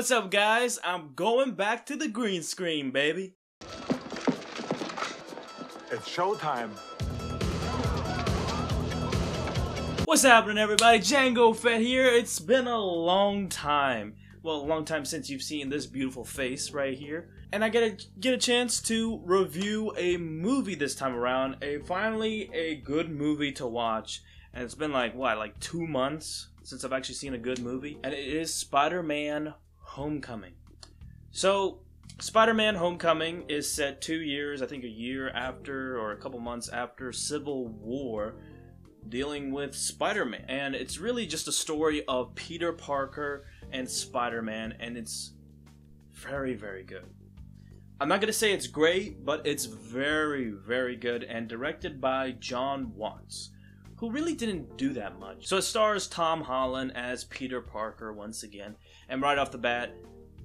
What's up, guys? I'm going back to the green screen, baby. It's showtime. What's happening, everybody? Django Fett here. It's been a long time. Well, a long time since you've seen this beautiful face right here. And I get a chance to review a movie this time around. Finally a good movie to watch. And it's been like, what, like 2 months since I've actually seen a good movie? And it is Spider-Man Homecoming. So, Spider-Man Homecoming is set 2 years, I think a year after, or a couple months after Civil War, dealing with Spider-Man. And it's really just a story of Peter Parker and Spider-Man, and it's very, very good. I'm not going to say it's great, but it's very, very good, and directed by Jon Watts, who really didn't do that much. So it stars Tom Holland as Peter Parker once again, and right off the bat,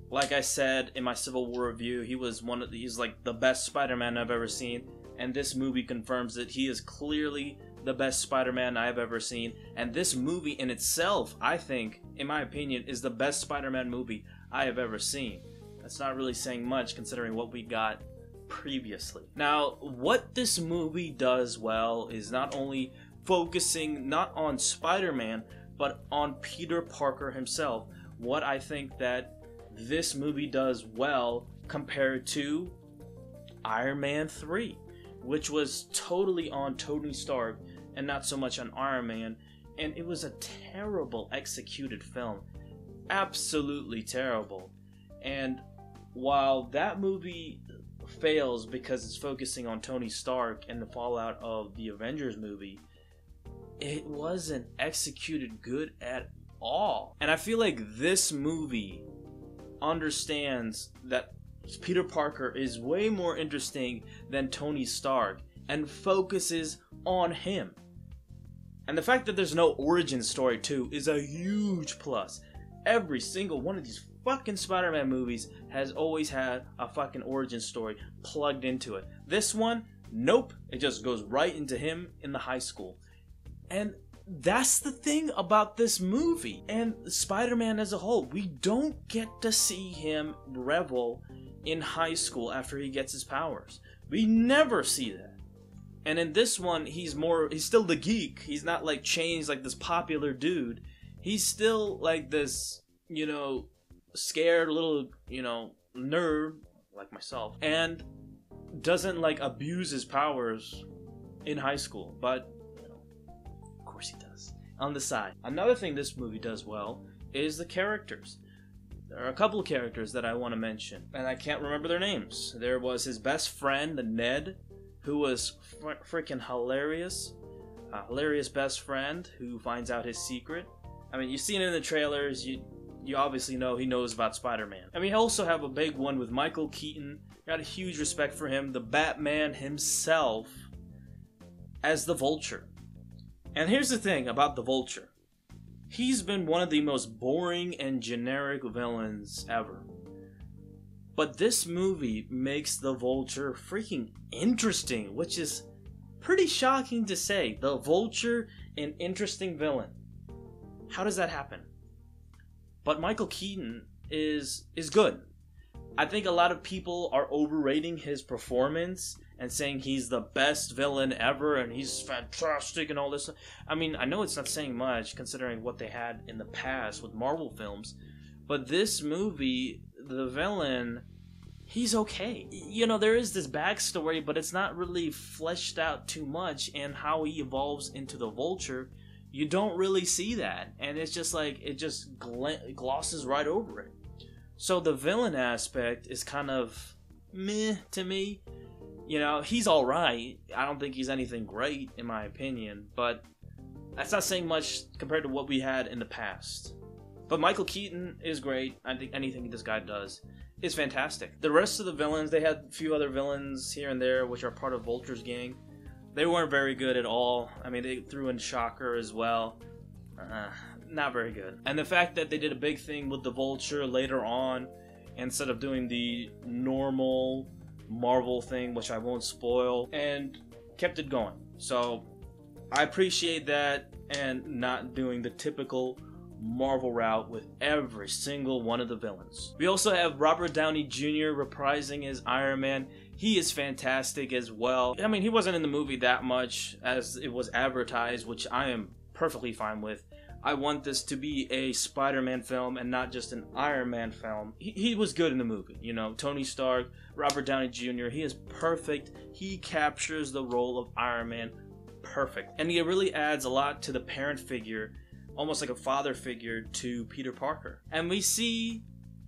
like I said in my Civil War review, he's like the best Spider-Man I've ever seen, and this movie confirms that he is clearly the best Spider-Man I've ever seen. And this movie in itself, I think, in my opinion, is the best Spider-Man movie I have ever seen. That's not really saying much considering what we got previously. Now, what this movie does well is not only focusing not on Spider-Man, but on Peter Parker himself. What I think that this movie does well compared to Iron Man 3, which was totally on Tony Stark and not so much on Iron Man, and it was a terrible executed film. Absolutely terrible. And while that movie fails because it's focusing on Tony Stark and the fallout of the Avengers movie, it wasn't executed good at all. And I feel like this movie understands that Peter Parker is way more interesting than Tony Stark and focuses on him. And the fact that there's no origin story too is a huge plus. Every single one of these fucking Spider-Man movies has always had a fucking origin story plugged into it. This one, nope, it just goes right into him in the high school. And that's the thing about this movie and Spider-Man as a whole. We don't get to see him revel in high school after he gets his powers. We never see that. And in this one, he's still the geek. He's not like changed like this popular dude. He's still like this, scared little, nerd like myself, and doesn't like abuse his powers in high school, but of course he does on the side. Another thing this movie does well is the characters. There are a couple of characters that I want to mention, and I can't remember their names. There was his best friend, Ned, who was freaking hilarious. A hilarious best friend who finds out his secret. I mean, you've seen it in the trailers. You obviously know he knows about Spider-Man. And we also have a big one with Michael Keaton. Got a huge respect for him. The Batman himself as the Vulture. And here's the thing about the Vulture. He's been one of the most boring and generic villains ever. But this movie makes the Vulture freaking interesting, which is pretty shocking to say. The Vulture, an interesting villain. How does that happen? But Michael Keaton is good. I think a lot of people are overrating his performance and saying he's the best villain ever and he's fantastic and all this. I mean, I know it's not saying much considering what they had in the past with Marvel films, but this movie, the villain, he's okay. There is this backstory, but it's not really fleshed out too much, and how he evolves into the Vulture, you don't really see that, and it's just like, it just glosses right over it. So the villain aspect is kind of meh to me. He's alright. I don't think he's anything great, in my opinion, but that's not saying much compared to what we had in the past. But Michael Keaton is great. I think anything this guy does is fantastic. The rest of the villains, they had a few other villains here and there, which are part of Vulture's gang. They weren't very good at all. I mean, they threw in Shocker as well. Not very good. And the fact that they did a big thing with the Vulture later on, instead of doing the normal Marvel thing, which I won't spoil, and kept it going. So I appreciate that, and not doing the typical Marvel route with every single one of the villains. We also have Robert Downey Jr. reprising as Iron Man. He is fantastic as well. I mean, he wasn't in the movie that much as it was advertised, which I am perfectly fine with. I want this to be a Spider-Man film and not just an Iron Man film. He was good in the movie, you know, Tony Stark, Robert Downey Jr., he is perfect. He captures the role of Iron Man perfect. And he really adds a lot to the parent figure, almost like a father figure to Peter Parker. And we see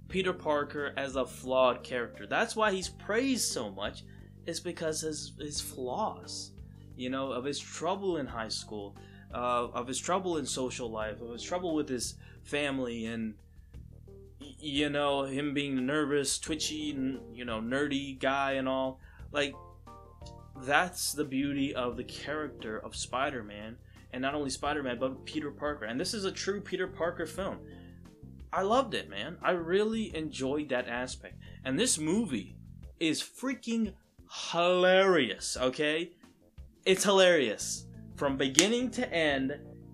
Peter Parker as a flawed character. That's why he's praised so much, is because his flaws, you know, of his trouble in high school, of his trouble in social life, of his trouble with his family, and you know, him being nervous, twitchy, and you know, nerdy guy and all. Like, that's the beauty of the character of Spider-Man, and not only Spider-Man but Peter Parker. And this is a true Peter Parker film. I loved it, man. I really enjoyed that aspect. And this movie is freaking hilarious, okay? It's hilarious. From beginning to end,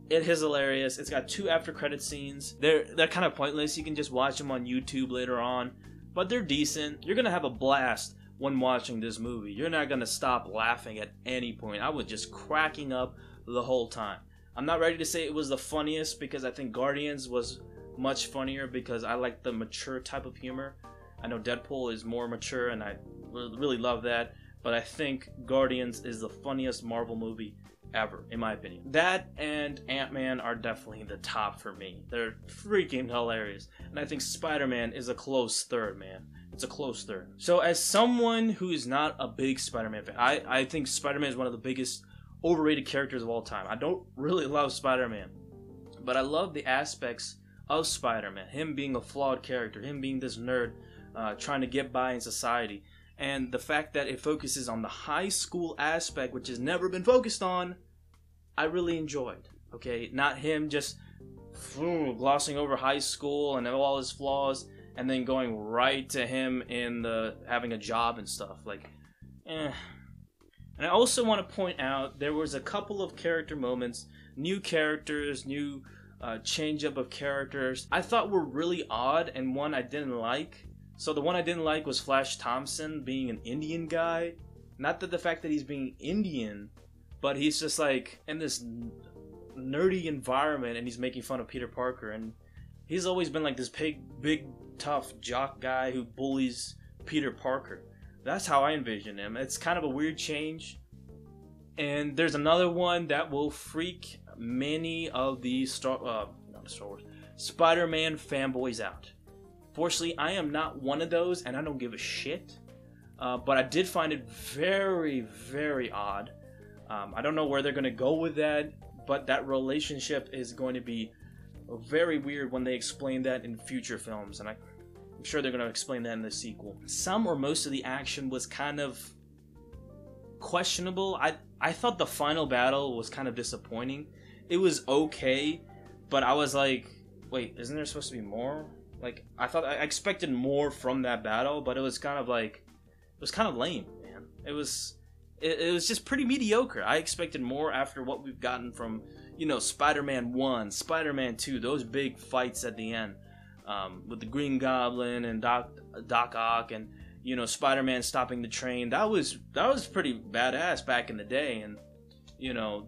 it is hilarious. It's got 2 after credit scenes. They're kind of pointless. You can just watch them on YouTube later on, but they're decent. You're gonna have a blast when watching this movie. You're not gonna stop laughing at any point. I was just cracking up the whole time. I'm not ready to say it was the funniest because I think Guardians was much funnier because I like the mature type of humor. I know Deadpool is more mature and I really love that, but I think Guardians is the funniest Marvel movie ever, in my opinion. That and Ant-Man are definitely the top for me. They're freaking hilarious. And I think Spider-Man is a close third, man. It's a close third. So as someone who is not a big Spider-Man fan, I think Spider-Man is one of the biggest overrated characters of all time. I don't really love Spider-Man, but I love the aspects of Spider-Man. Him being a flawed character, him being this nerd, trying to get by in society. And the fact that it focuses on the high school aspect, which has never been focused on, I really enjoyed. Okay, not him just glossing over high school and all his flaws, and then going right to him in the having a job and stuff. Like, And I also want to point out there was a couple of character moments, new characters, new change up of characters I thought were really odd, and one I didn't like. So the one I didn't like was Flash Thompson being an Indian guy. Not that the fact that he's being Indian, but he's just like in this nerdy environment and he's making fun of Peter Parker. And he's always been like this big tough jock guy who bullies Peter Parker. That's how I envision him. It's kind of a weird change. And there's another one that will freak many of the Spider-Man fanboys out. Fortunately, I am not one of those, and I don't give a shit. But I did find it very, very odd. I don't know where they're going to go with that, but that relationship is going to be very weird when they explain that in future films, and I'm sure they're going to explain that in the sequel. Some or most of the action was kind of questionable. I thought the final battle was kind of disappointing. It was okay, but I was like, wait, isn't there supposed to be more? Like, I expected more from that battle, but it was kind of like, it was kind of lame, man. It was just pretty mediocre. I expected more after what we've gotten from, you know, Spider-Man 1, Spider-Man 2, those big fights at the end, with the Green Goblin and Doc Ock, and, you know, Spider-Man stopping the train. That was pretty badass back in the day, and, you know,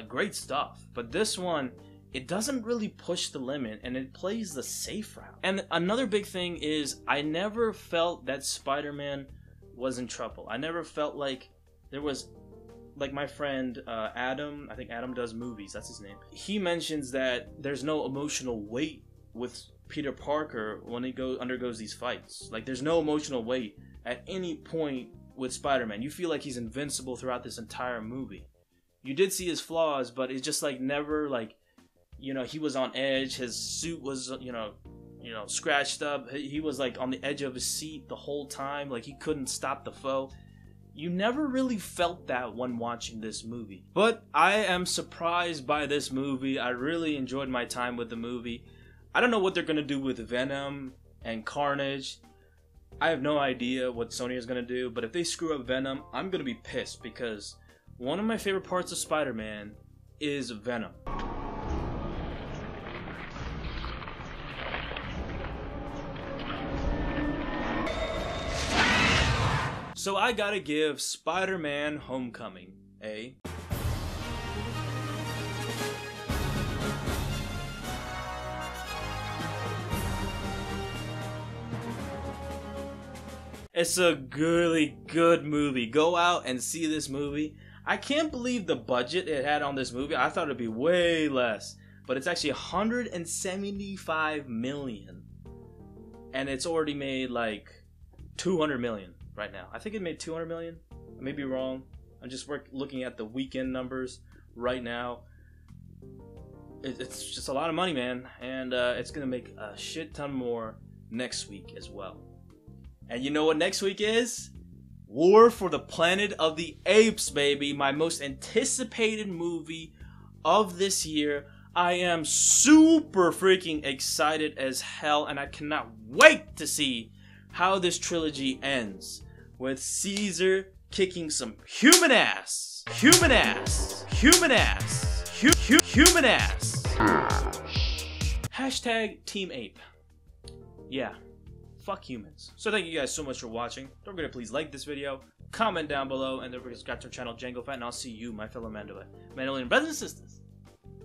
great stuff. But this one, it doesn't really push the limit, and it plays the safe route. And another big thing is, I never felt that Spider-Man was in trouble. I never felt like there was, like my friend Adam, I think Adam does movies, that's his name. He mentions that there's no emotional weight with Peter Parker when he undergoes these fights. Like, there's no emotional weight at any point with Spider-Man. You feel like he's invincible throughout this entire movie. You did see his flaws, but it's just like never like, you know, he was on edge. His suit was, you know, scratched up. He was like on the edge of his seat the whole time. Like, he couldn't stop the foe. You never really felt that when watching this movie. But I am surprised by this movie. I really enjoyed my time with the movie. I don't know what they're going to do with Venom and Carnage. I have no idea what Sony is going to do. But if they screw up Venom, I'm going to be pissed, because one of my favorite parts of Spider-Man is Venom. So I gotta give Spider-Man Homecoming a... It's a really good movie. Go out and see this movie. I can't believe the budget it had on this movie. I thought it'd be way less. But it's actually $175 million. And it's already made like $200 million right now. I think it made $200 million. I may be wrong. I'm just looking at the weekend numbers right now. It's just a lot of money, man. And it's going to make a shit ton more next week as well. And you know what next week is? War for the Planet of the Apes, baby. My most anticipated movie of this year. I am super freaking excited as hell, and I cannot wait to see how this trilogy ends. With Caesar kicking some human ass. Human ass. Human ass. Human ass. Hashtag Team Ape. Yeah. Fuck humans. So thank you guys so much for watching. Don't forget to please like this video, comment down below, and don't forget to subscribe to our channel, Django Fett, and I'll see you, my fellow Mandalorian brothers and sisters,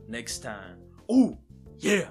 next time. Ooh, yeah!